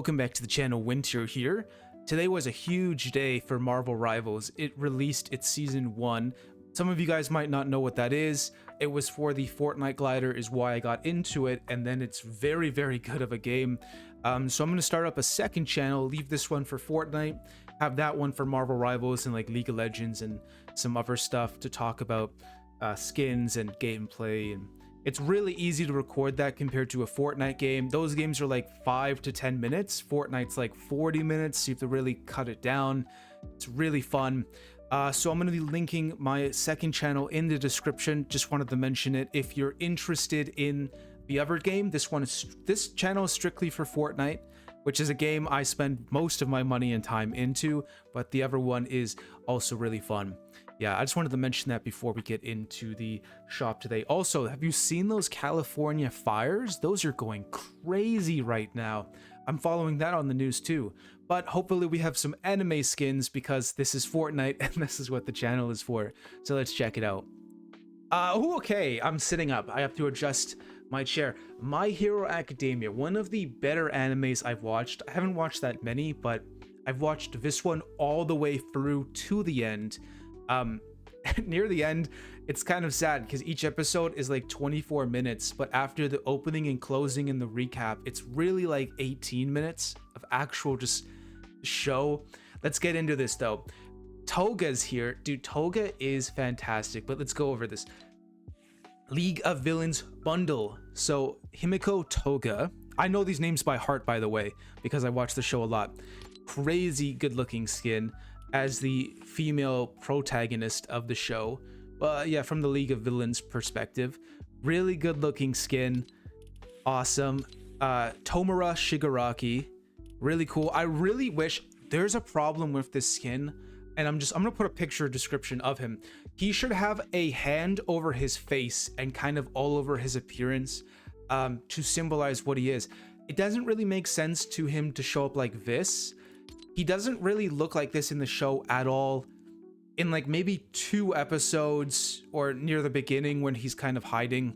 Welcome back to the channel. Winter here. Today was a huge day for Marvel Rivals. It released its season 1. Some of you guys might not know what that is. It was for the Fortnite glider is why I got into it, and then it's very good of a game. So I'm going to start up a second channel, leave this one for Fortnite, have that one for Marvel Rivals and like League of Legends and some other stuff to talk about skins and gameplay. And it's really easy to record that compared to a Fortnite game. Those games are like 5 to 10 minutes. Fortnite's like 40 minutes, so you have to really cut it down. It's really fun. So I'm going to be linking my second channel in the description. Just wanted to mention it. If you're interested in the other game, this channel is strictly for Fortnite, which is a game I spend most of my money and time into, but the other one is also really fun. Yeah, I just wanted to mention that before we get into the shop today. Also, have you seen those California fires? Those are going crazy right now. I'm following that on the news too. But hopefully we have some anime skins because this is Fortnite and this is what the channel is for. So let's check it out. Okay, I'm sitting up. I have to adjust my chair. My Hero Academia, one of the better animes I've watched. I haven't watched that many, but I've watched this one all the way through to the end. Near the end, it's kind of sad because each episode is like 24 minutes, but after the opening and closing and the recap, it's really like 18 minutes of actual just show. Let's get into this though. Toga's here. Dude, Toga is fantastic, but let's go over this. League of Villains bundle. So Himiko Toga, I know these names by heart, by the way, because I watch the show a lot. Crazy good looking skin as the female protagonist of the show. Yeah, from the League of Villains perspective, really good looking skin. Awesome. Tomura Shigaraki, really cool. I really wish, there's a problem with this skin, and I'm gonna put a picture description of him. He should have a hand over his face and kind of all over his appearance to symbolize what he is. It doesn't really make sense to him to show up like this. He doesn't really look like this in the show at all. In like maybe 2 episodes or near the beginning when he's kind of hiding,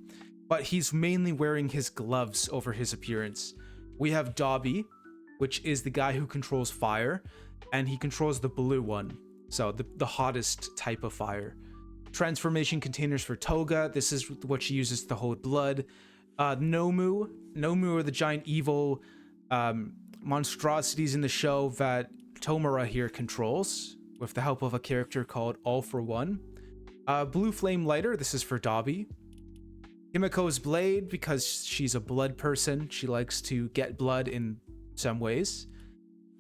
but he's mainly wearing his gloves over his appearance. We have Dobby, which is the guy who controls fire, and he controls the blue one, so the hottest type of fire. Transformation containers for Toga. This is what she uses to hold blood. Nomu are the giant evil monstrosities in the show that Tomura here controls with the help of a character called All for One. Blue Flame Lighter, this is for Dobby. Himiko's Blade, because she's a blood person. She likes to get blood in some ways.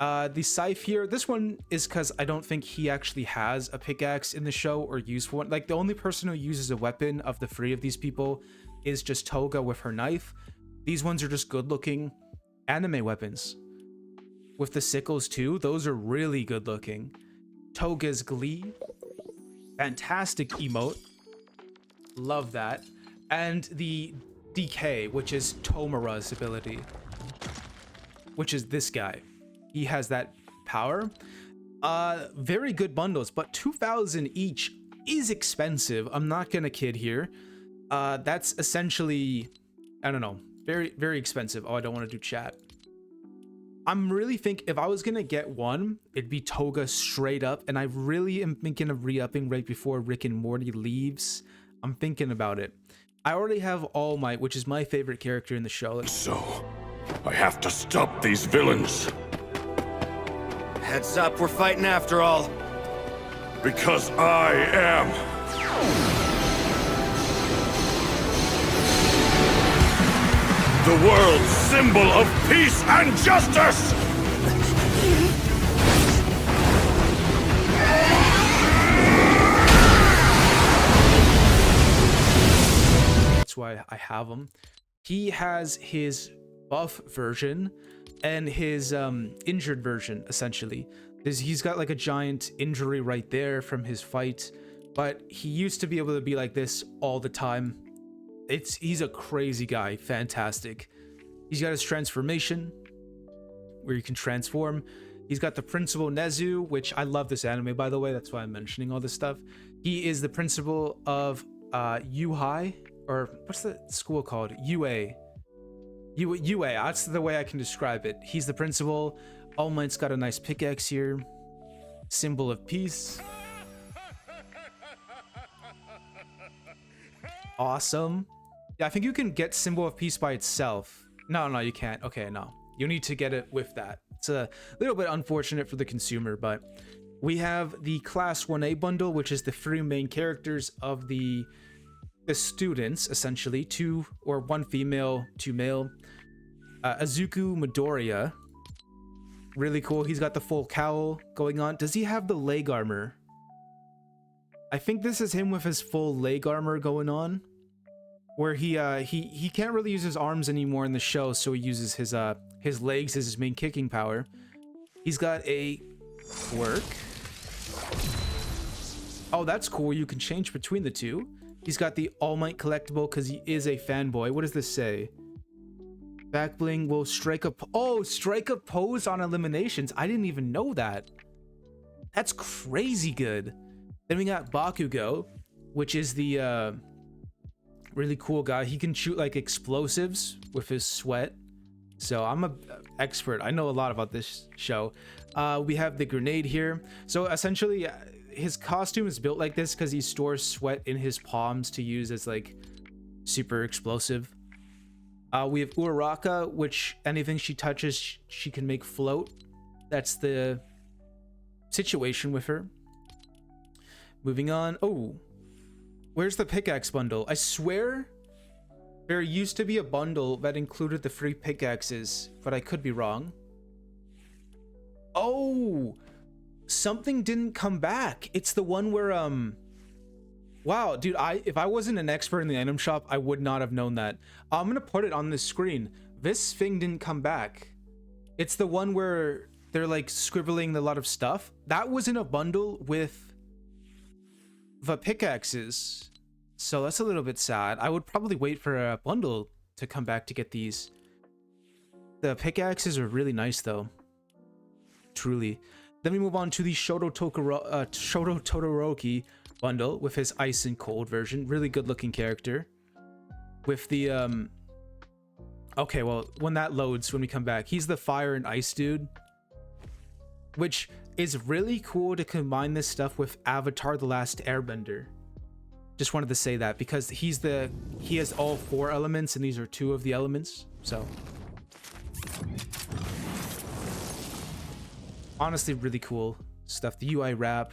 The Scythe here, this one is because I don't think he actually has a pickaxe in the show or used one. Like, the only person who uses a weapon of the 3 of these people is just Toga with her knife. These ones are just good looking anime weapons. With the sickles too, those are really good looking. Toga's Glee, fantastic emote, love that. And the DK, which is Tomura's ability, which is this guy. He has that power. Very good bundles, but 2,000 each is expensive. I'm not gonna kid here. That's essentially, I don't know, very expensive. Oh, I don't want to do chat. I'm really thinking if I was gonna get one, it'd be Toga straight up, and I really am thinking of re-upping right before Rick and Morty leaves. I'm thinking about it. I already have All Might, which is my favorite character in the show. So, I have to stop these villains. Heads up, we're fighting after all. Because I am the world's symbol of peace and justice! That's why I have him. He has his buff version and his injured version, essentially. He's got like a giant injury right there from his fight, but he used to be able to be like this all the time. He's a crazy guy, fantastic. He's got his transformation where you can transform. He's got the principal Nezu, which I love this anime, by the way, that's why I'm mentioning all this stuff. He is the principal of U-High, or what's the school called? UA. UA, that's the way I can describe it. He's the principal. All Might's got a nice pickaxe here. Symbol of peace. Awesome. Yeah, I think you can get Symbol of Peace by itself. No, you can't. Okay, no. You need to get it with that. It's a little bit unfortunate for the consumer, but we have the Class 1A bundle, which is the 3 main characters of the students, essentially. 1 female, 2 male. Zuko Midoriya. Really cool. He's got the full cowl going on. Does he have the leg armor? I think this is him with his full leg armor going on, where he can't really use his arms anymore in the show, so he uses his legs as his main kicking power. He's got a quirk. Oh, that's cool. You can change between the two. He's got the All Might collectible because he is a fanboy. What does this say? Back bling will strike a pose on eliminations. I didn't even know that. That's crazy good. Then we got Bakugo, which is the really cool guy. He can shoot like explosives with his sweat. So I'm an expert. I know a lot about this show. We have the grenade here. So essentially, his costume is built like this because he stores sweat in his palms to use as like super explosive. We have Uraraka, which anything she touches, she can make float. That's the situation with her. Moving on. Oh, where's the pickaxe bundle? I swear there used to be a bundle that included the free pickaxes, but I could be wrong. Oh, something didn't come back. It's the one where wow, dude, if I wasn't an expert in the item shop, I would not have known that. I'm gonna put it on the screen. This thing didn't come back. It's the one where they're like scribbling a lot of stuff. That was in a bundle with the pickaxes, so that's a little bit sad. I would probably wait for a bundle to come back to get these. The pickaxes are really nice though, truly. Then we move on to the Shoto Todoroki bundle with his ice and cold version. Really good looking character with the okay, well, when that loads, when we come back, he's the fire and ice dude, which is really cool to combine this stuff with Avatar: The Last Airbender. Just wanted to say that because he has all 4 elements and these are 2 of the elements. So honestly, really cool stuff. The UI wrap.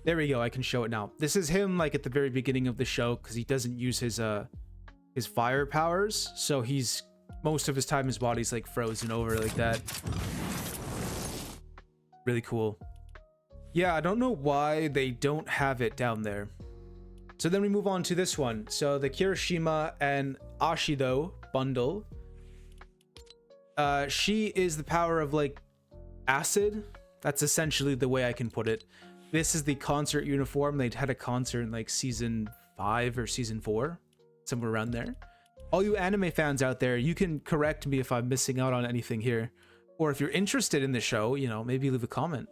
There we go. I can show it now. This is him like at the very beginning of the show because he doesn't use his fire powers. So most of his time his body's like frozen over like that. Really cool. Yeah, I don't know why they don't have it down there. So then we move on to this one. So the Kirishima and Ashido bundle. She is the power of like acid. That's essentially the way I can put it. This is the concert uniform. They'd had a concert in like season 5 or season 4, somewhere around there. All you anime fans out there, you can correct me if I'm missing out on anything here. Or if you're interested in the show, you know, maybe leave a comment.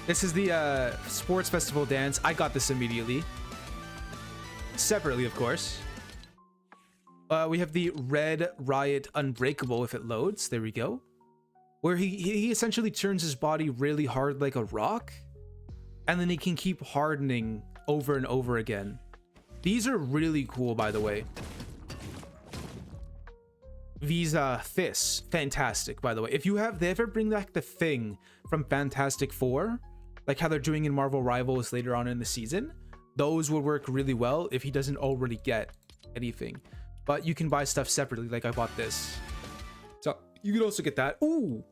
This is the sports festival dance. I got this immediately. Separately, of course. We have the Red Riot Unbreakable if it loads. There we go. Where he essentially turns his body really hard like a rock. And then he can keep hardening over and over again. These are really cool, by the way. These fists, fantastic, by the way. If they ever bring back the Thing from Fantastic Four, like how they're doing in Marvel Rivals later on in the season, those would work really well if he doesn't already get anything. But you can buy stuff separately, like I bought this. So you can also get that. Ooh.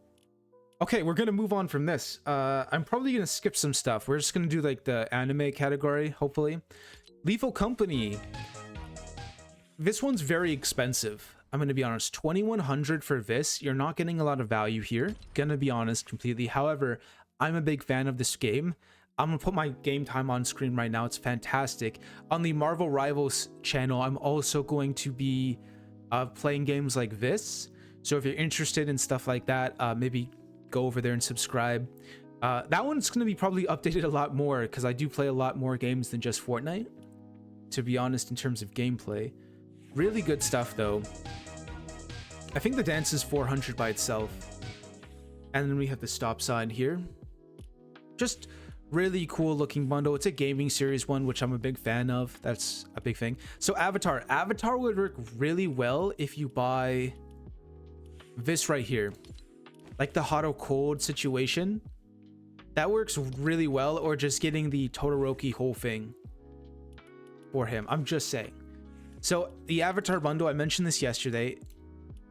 Okay, we're gonna move on from this. I'm probably gonna skip some stuff. We're just gonna do like the anime category, hopefully. Lethal Company. This one's very expensive. I'm gonna be honest. 2,100 for this. You're not getting a lot of value here. Gonna be honest completely. However, I'm a big fan of this game. I'm gonna put my game time on screen right now. It's fantastic. On the Marvel Rivals channel, I'm also going to be playing games like this. So if you're interested in stuff like that, maybe go over there and subscribe. That one's gonna be probably updated a lot more because I do play a lot more games than just Fortnite, to be honest, in terms of gameplay. Really good stuff though. I think the dance is 400 by itself. And then we have the stop sign here. Just really cool looking bundle. It's a gaming series one, which I'm a big fan of. That's a big thing. So Avatar. Avatar would work really well if you buy this right here. Like the hot or cold situation. That works really well. Or just getting the Todoroki whole thing for him. I'm just saying. So the Avatar bundle, I mentioned this yesterday.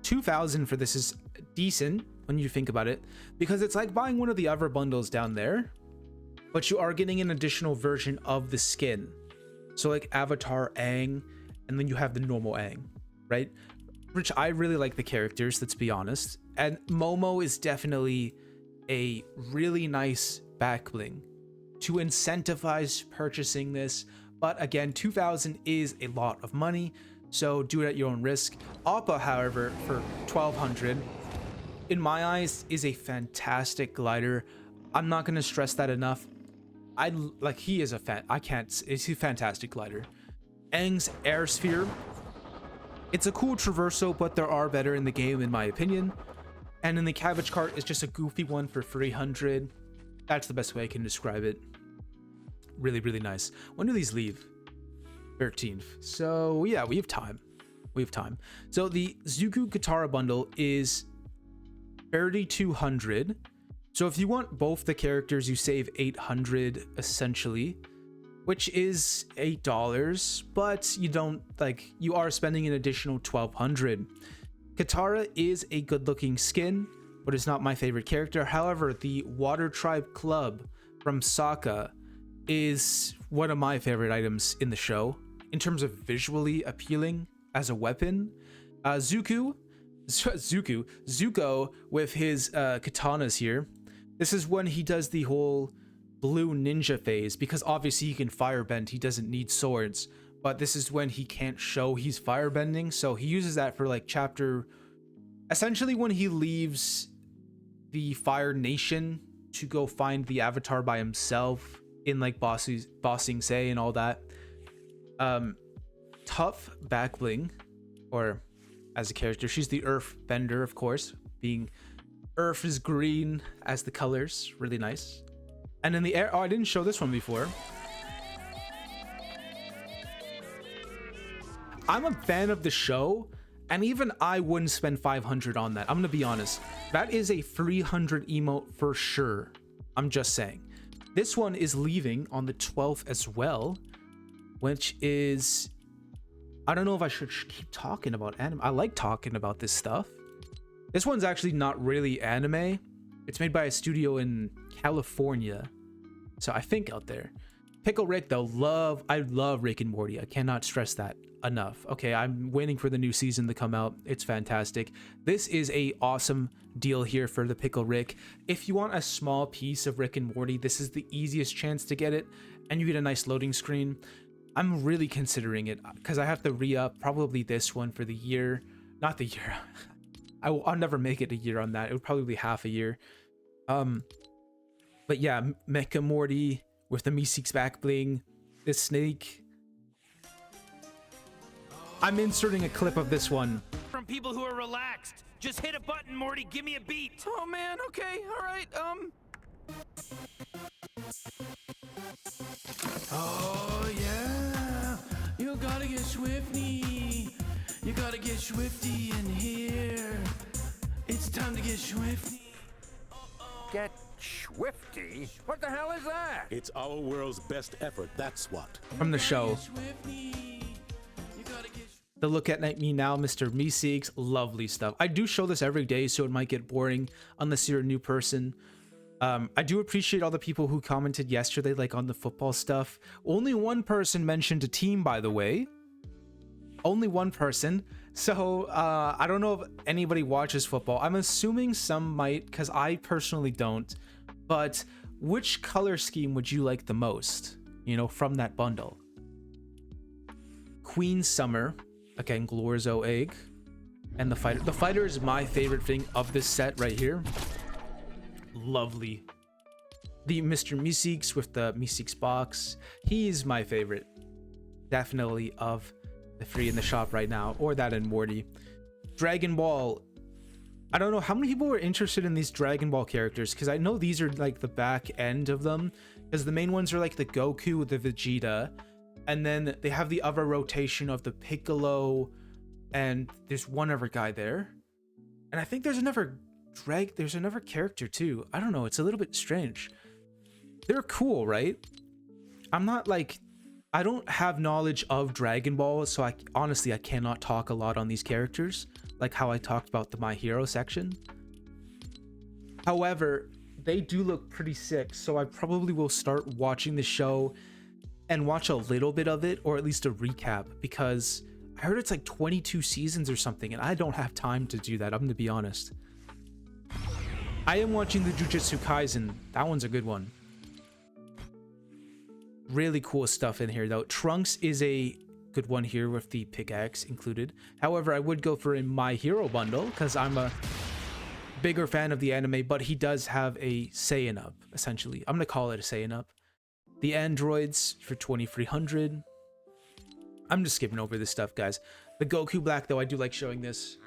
2,000 for this is decent when you think about it, because it's like buying one of the other bundles down there, but you are getting an additional version of the skin. So like Avatar Aang, and then you have the normal Aang, right? Which I really like the characters, let's be honest. And Momo is definitely a really nice back bling to incentivize purchasing this. But again, 2,000 is a lot of money, so do it at your own risk. Appa, however, for 1,200, in my eyes, is a fantastic glider. I'm not going to stress that enough. He is a it's a fantastic glider. Aang's Air Sphere, it's a cool traversal, but there are better in the game, in my opinion. And then the Cabbage Cart is just a goofy one for 300. That's the best way I can describe it. Really, really nice. When do these leave? 13th. So yeah, we have time. So the Zuko Katara bundle is 3,200. So if you want both the characters, you save 800 essentially, which is $8, but you are spending an additional 1,200. Katara is a good looking skin, but it's not my favorite character. However, the Water Tribe Club from Sokka is one of my favorite items in the show in terms of visually appealing as a weapon. Zuko with his katanas here. This is when he does the whole blue ninja phase, because obviously he can firebend, he doesn't need swords, but this is when he can't show he's firebending, so he uses that for like chapter, essentially when he leaves the Fire Nation to go find the Avatar by himself in like Bossing Say and all that. Tough back bling, or as a character, she's the Earth Bender, of course, being Earth is green as the colors, really nice. And in the air, oh, I didn't show this one before. I'm a fan of the show, and even I wouldn't spend 500 on that. I'm gonna be honest. That is a 300 emote for sure. I'm just saying. This one is leaving on the 12th as well, which is, I don't know if I should keep talking about anime. I like talking about this stuff. This one's actually not really anime. It's made by a studio in California, so I think out there. Pickle Rick though, I love Rick and Morty. I cannot stress that enough. Okay, I'm waiting for the new season to come out. It's fantastic. This is a awesome deal here for the Pickle Rick. If you want a small piece of Rick and Morty, this is the easiest chance to get it, and you get a nice loading screen. I'm really considering it because I have to re-up probably this one for the year. Not the year. I'll never make it a year on that. It would probably be half a year. But yeah, Mecha Morty with the Meeseeks back bling, this snake. I'm inserting a clip of this one. From people who are relaxed. Just hit a button, Morty. Give me a beat. Oh man, okay, all right. Oh yeah, you gotta get swifty. You gotta get swifty in here. It's time to get swifty. Get swifty? What the hell is that? It's our world's best effort, that's what. From the show. The Look at Me Now, Mr. Meeseeks, lovely stuff. I do show this every day, so it might get boring unless you're a new person. I do appreciate all the people who commented yesterday, like on the football stuff. Only one person mentioned a team, by the way. Only one person. So I don't know if anybody watches football. I'm assuming some might, because I personally don't. But which color scheme would you like the most, you know, from that bundle? Queen Summer, again, Glorzo Egg, and the Fighter. The Fighter is my favorite thing of this set right here. Lovely. The Mr. Meeseeks with the Meeseeks box. He's my favorite, definitely, of the free in the shop right now, or that and Morty. Dragon Ball. I don't know how many people are interested in these Dragon Ball characters, because I know these are like the back end of them, because the main ones are like the Goku, the Vegeta, and then they have the other rotation of the Piccolo, and there's one other guy there, and I think there's another character too. I don't know, it's a little bit strange. They're cool, right? I don't have knowledge of Dragon Ball, so honestly I cannot talk a lot on these characters, like how I talked about the My Hero section. However, they do look pretty sick, so I probably will start watching the show and watch a little bit of it, or at least a recap, because I heard it's like 22 seasons or something, and I don't have time to do that, I'm gonna be honest. I am watching the Jujutsu Kaisen. That one's a good one. Really cool stuff in here though. Trunks is a good one here with the pickaxe included. However, I would go for a My Hero bundle because I'm a bigger fan of the anime, but he does have a Saiyan up, essentially. I'm gonna call it a Saiyan up. The androids for 2300. I'm just skipping over this stuff, guys. The Goku Black though, I do like showing this.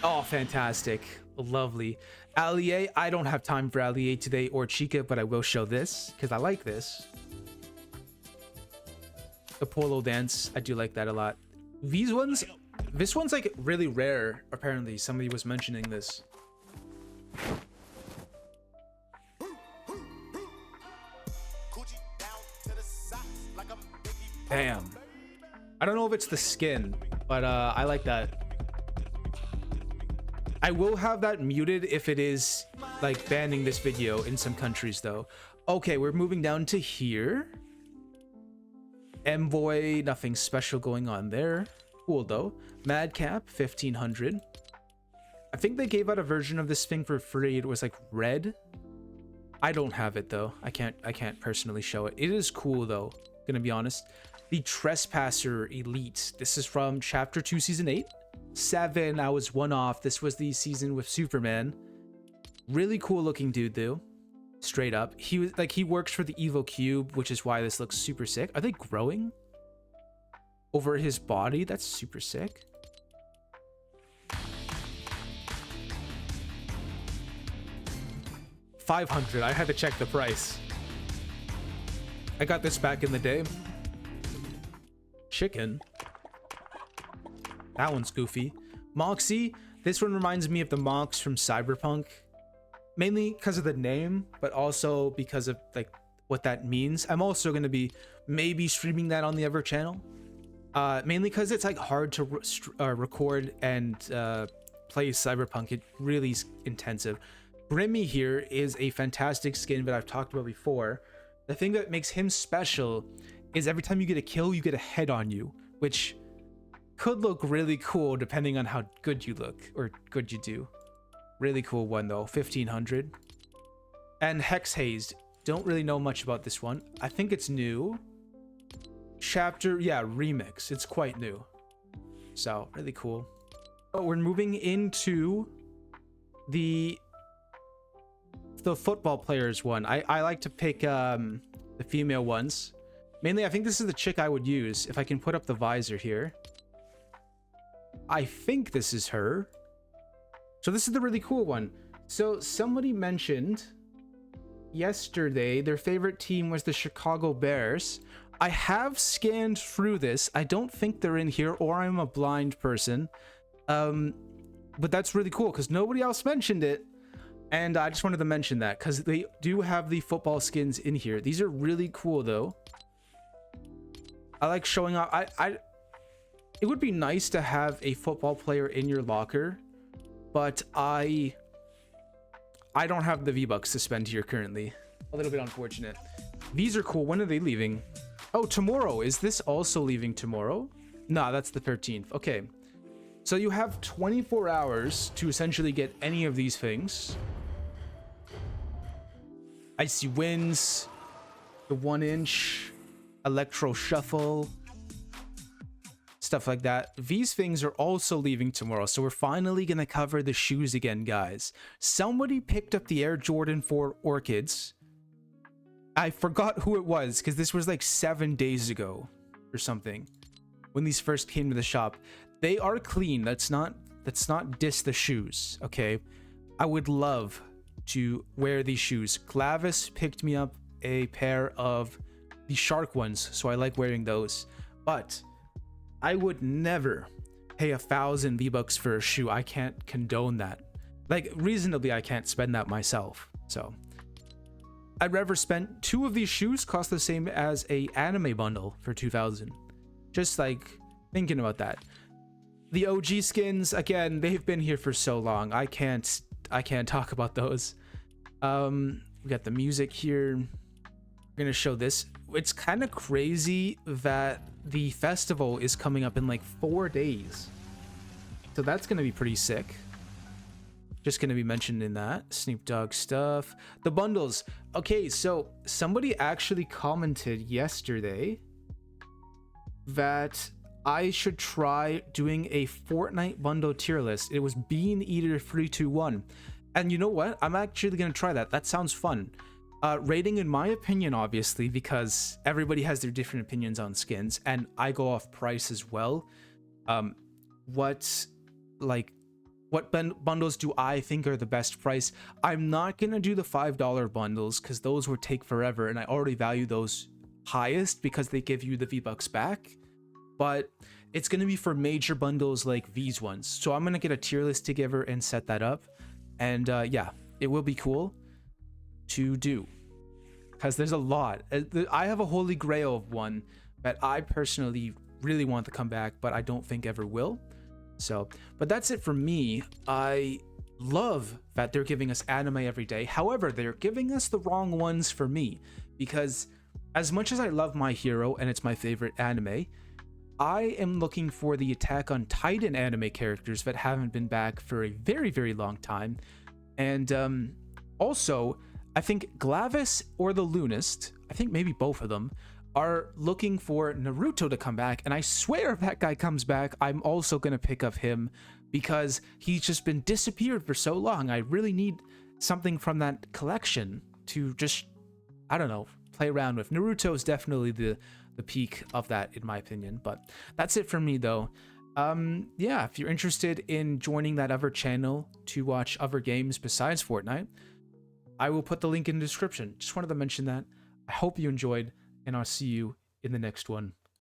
Oh, fantastic. Lovely. Allier, I don't have time for Allier today or Chica, but I will show this because I like this. The polo dance, I do like that a lot. These ones, this one's like really rare, apparently. Somebody was mentioning this. Damn. I don't know if it's the skin, but I like that. I will have that muted if it is like banning this video in some countries though. Okay, we're moving down to here. Envoy, nothing special going on there. Cool though. Madcap, 1500. I think they gave out a version of this thing for free. It was like red. I don't have it though. I can't personally show it. It is cool though, gonna be honest. The Trespasser Elite. This is from chapter 2 season 8. 7, I was one off. This was the season with Superman. Really cool looking dude though, straight up. He was like, he works for the Evo Cube, which is why this looks super sick. Are they growing over his body? That's super sick. $500. I had to check the price. I got this back in the day. Chicken. That one's goofy. Moxie. This one reminds me of the Mox from Cyberpunk. Mainly because of the name, but also because of like what that means. I'm also going to be maybe streaming that on the other channel. Mainly because it's like hard to record and play Cyberpunk. It really is intensive. Brimmy here is a fantastic skin that I've talked about before. The thing that makes him special is every time you get a kill, you get a head on you, which could look really cool depending on how good you look or good you do. Really cool one though, 1500. And Hex Hazed, don't really know much about this one. I think it's new. Chapter, yeah, remix. It's quite new. So really cool. Oh, we're moving into the football players one. I like to pick the female ones. Mainly, I think this is the chick I would use if I can put up the visor here. I think this is her. So this is the really cool one. So somebody mentioned yesterday their favorite team was the Chicago Bears. I have scanned through this. I don't think they're in here, or I'm a blind person. But that's really cool because nobody else mentioned it. And I just wanted to mention that because they do have the football skins in here. These are really cool though. I like showing off. It would be nice to have a football player in your locker, but I don't have the V-Bucks to spend here currently. A little bit unfortunate. These are cool. When are they leaving? Oh, tomorrow. Is this also leaving tomorrow? No, that's the 13th. Okay. So you have 24 hours to essentially get any of these things. Icy Winds, the 1-inch, Electro Shuffle, stuff like that. These things are also leaving tomorrow, so we're finally gonna cover the shoes again, guys. Somebody picked up the Air Jordan 4 Orchids. I forgot who it was because this was like 7 days ago or something when these first came to the shop. They are clean. That's not diss the shoes, okay? I would love to wear these shoes. Glavis picked me up a pair of the shark ones, so I like wearing those. But I would never pay 1,000 V-Bucks for a shoe. I can't condone that. Like, reasonably, I can't spend that myself. So I'd rather spend 2 of these shoes cost the same as a anime bundle for 2,000. Just like thinking about that. The OG skins, again, they've been here for so long. I can't talk about those. We got the music here. We're gonna show this. It's kind of crazy that the festival is coming up in like 4 days. So that's gonna be pretty sick. Just gonna be mentioned in that. Snoop Dogg stuff. The bundles. Okay, so somebody actually commented yesterday that I should try doing a Fortnite bundle tier list. It was Bean Eater 321. And you know what? I'm actually gonna try that. That sounds fun. Rating in my opinion, obviously, because everybody has their different opinions on skins, and I go off price as well. What bundles do I think are the best price? I'm not gonna do the $5 bundles because those would take forever, and I already value those highest because they give you the V-Bucks back. But it's gonna be for major bundles like these ones. So I'm gonna get a tier list together and set that up. And yeah, it will be cool to do because there's a lot. I have a holy grail of one that I personally really want to come back, but I don't think ever will. So, but that's it for me. I love that they're giving us anime every day. However, they're giving us the wrong ones for me, because as much as I love My Hero and it's my favorite anime, I am looking for the Attack on Titan anime characters that haven't been back for a very, very long time. And also, I think Glavis or the Lunist, I think maybe both of them, are looking for Naruto to come back. And I swear if that guy comes back, I'm also going to pick up him because he's just been disappeared for so long. I really need something from that collection to just, I don't know, play around with. Naruto is definitely the peak of that, in my opinion. But that's it for me, though. Yeah, if you're interested in joining that other channel to watch other games besides Fortnite, I will put the link in the description. Just wanted to mention that. I hope you enjoyed, and I'll see you in the next one.